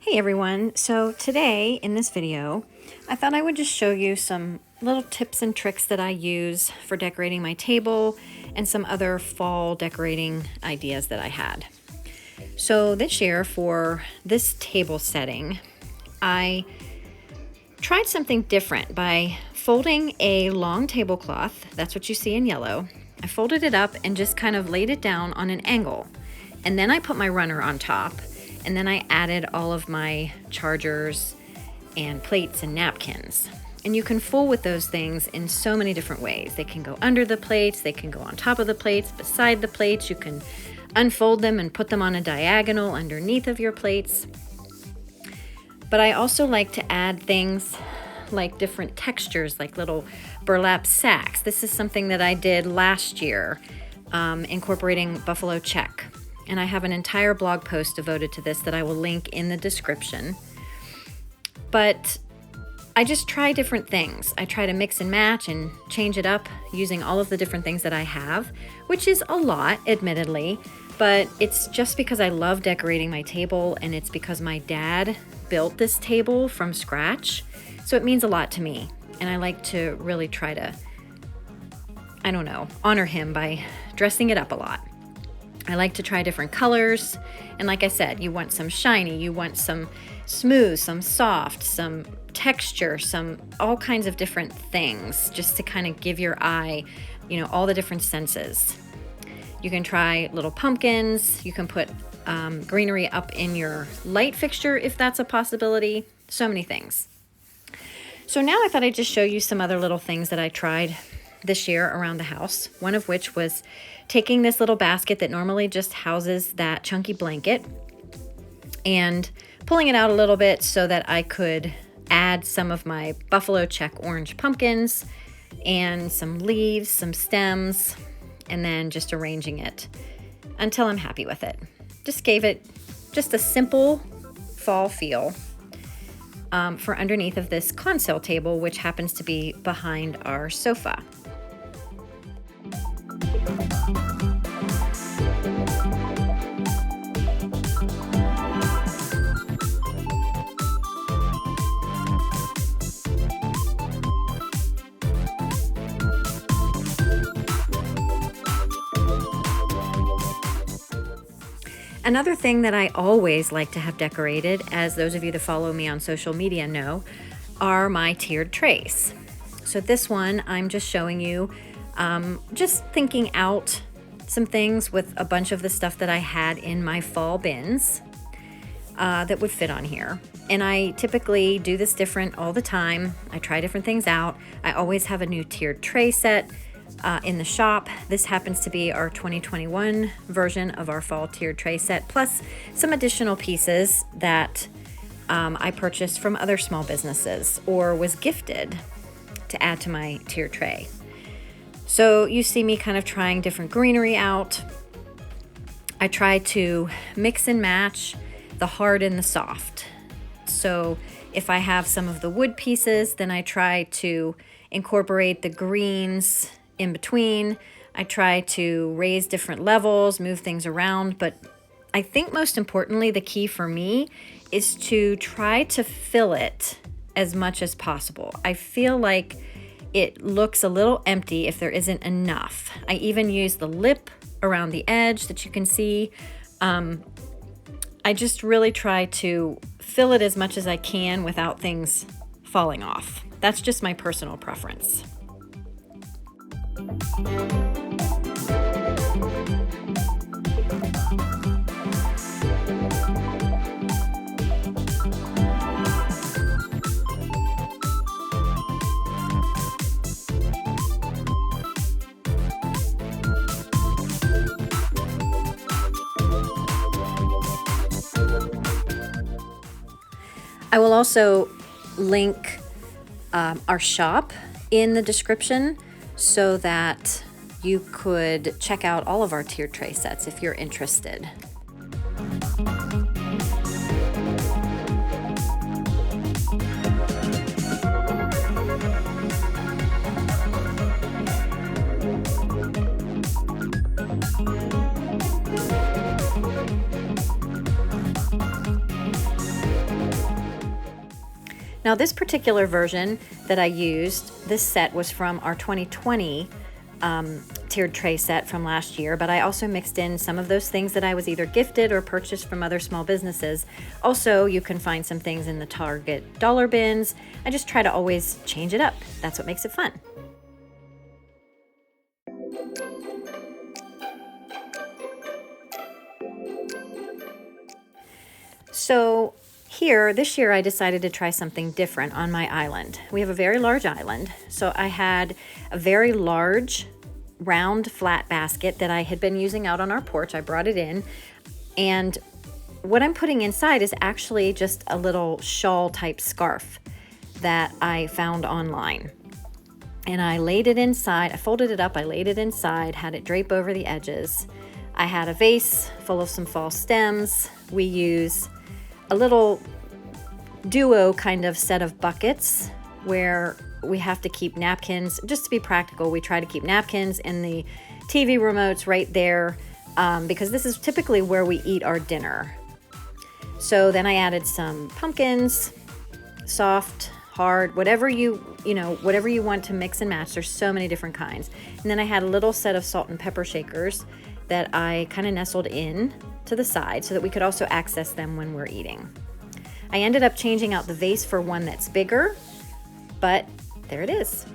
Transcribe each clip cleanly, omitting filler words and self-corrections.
Hey everyone, so today in this video, I thought I would just show you some little tips and tricks that I use for decorating my table and some other fall decorating ideas that I had. So this year for this table setting, I tried something different by folding a long tablecloth. That's what you see in yellow. I folded it up and just kind of laid it down on an angle. And then I put my runner on top. And then I added all of my chargers and plates and napkins. And you can fool with those things in so many different ways. They can go under the plates, they can go on top of the plates, beside the plates. You can unfold them and put them on a diagonal underneath of your plates. But I also like to add things like different textures, like little burlap sacks. This is something that I did last year, incorporating buffalo check. And I have an entire blog post devoted to this that I will link in the description. But I just try different things. I try to mix and match and change it up using all of the different things that I have, which is a lot, admittedly, but it's just because I love decorating my table, and it's because my dad built this table from scratch. So it means a lot to me, and I like to really try to, honor him by dressing it up a lot. I like to try different colors, and like I said, you want some shiny, you want some smooth, some soft, some texture, all kinds of different things, just to kind of give your eye, all the different senses. You can try little pumpkins, you can put greenery up in your light fixture if that's a possibility, so many things. So now I thought I'd just show you some other little things that I tried this year around the house, one of which was taking this little basket that normally just houses that chunky blanket and pulling it out a little bit so that I could add some of my buffalo check orange pumpkins and some leaves, some stems, and then just arranging it until I'm happy with it. Just gave it just a simple fall feel for underneath of this console table, which happens to be behind our sofa. Another thing that I always like to have decorated, as those of you that follow me on social media know, are my tiered trays. So this one, I'm just showing you, just thinking out some things with a bunch of the stuff that I had in my fall bins that would fit on here. And I typically do this different all the time. I try different things out. I always have a new tiered tray set in the shop. This happens to be our 2021 version of our fall tiered tray set, plus some additional pieces that I purchased from other small businesses or was gifted to add to my tiered tray. So you see me kind of trying different greenery out. I try to mix and match the hard and the soft. So if I have some of the wood pieces, then I try to incorporate the greens in between. I try to raise different levels, move things around, but I think most importantly, the key for me is to try to fill it as much as possible. I feel like it looks a little empty if there isn't enough. I even use the lip around the edge that you can see. I just really try to fill it as much as I can without things falling off. That's just my personal preference. I will also link our shop in the description so that you could check out all of our tiered tray sets if you're interested. Now this particular version that I used, this set was from our 2020 tiered tray set from last year, but I also mixed in some of those things that I was either gifted or purchased from other small businesses. Also, you can find some things in the Target dollar bins. I just try to always change it up. That's what makes it fun. So here, this year, I decided to try something different on my island. We have a very large island, so I had a very large round flat basket that I had been using out on our porch. I brought it in, and what I'm putting inside is actually just a little shawl type scarf that I found online. And I laid it inside, I folded it up, I laid it inside, had it drape over the edges. I had a vase full of some fall stems. We use a little duo kind of set of buckets where we have to keep napkins. Just to be practical, we try to keep napkins and the TV remotes right there because this is typically where we eat our dinner. So then I added some pumpkins, soft, hard, whatever whatever you want to mix and match. There's so many different kinds. And then I had a little set of salt and pepper shakers that I kind of nestled in to the side so that we could also access them when we're eating. I ended up changing out the vase for one that's bigger, but there it is.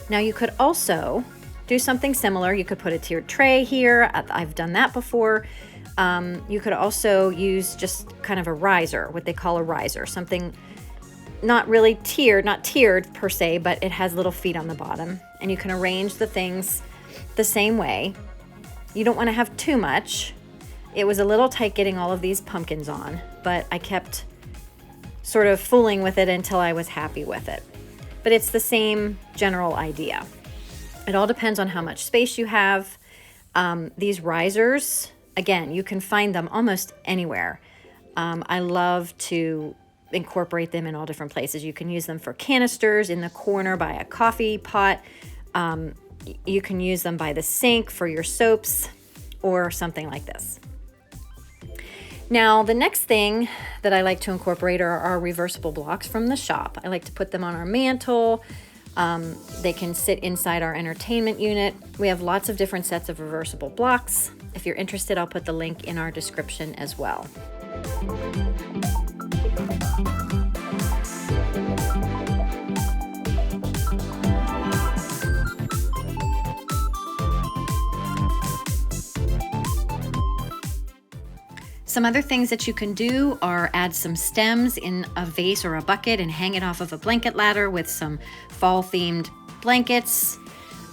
Now you could also do something similar. You could put a tiered tray here. I've done that before. You could also use just kind of a riser, what they call a riser, something not really tiered, not tiered per se, but it has little feet on the bottom, and you can arrange the things the same way. You don't want to have too much. It was a little tight getting all of these pumpkins on, but I kept sort of fooling with it until I was happy with it. But it's the same general idea. It all depends on how much space you have. These risers, again, you can find them almost anywhere. I love to incorporate them in all different places. You can use them for canisters in the corner by a coffee pot. You can use them by the sink for your soaps or something like this. Now, the next thing that I like to incorporate are our reversible blocks from the shop. I like to put them on our mantle. They can sit inside our entertainment unit. We have lots of different sets of reversible blocks. If you're interested, I'll put the link in our description as well. Some other things that you can do are add some stems in a vase or a bucket and hang it off of a blanket ladder with some fall-themed blankets.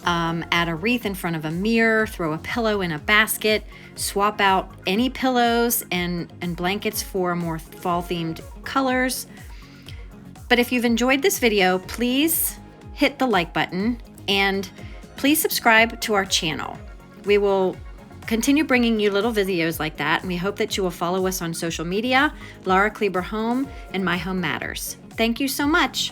Add a wreath in front of a mirror, throw a pillow in a basket, swap out any pillows and blankets for more fall-themed colors. But if you've enjoyed this video, please hit the like button and please subscribe to our channel. We will continue bringing you little videos like that, and we hope that you will follow us on social media, Laura Kleber Home and My Home Matters. Thank you so much.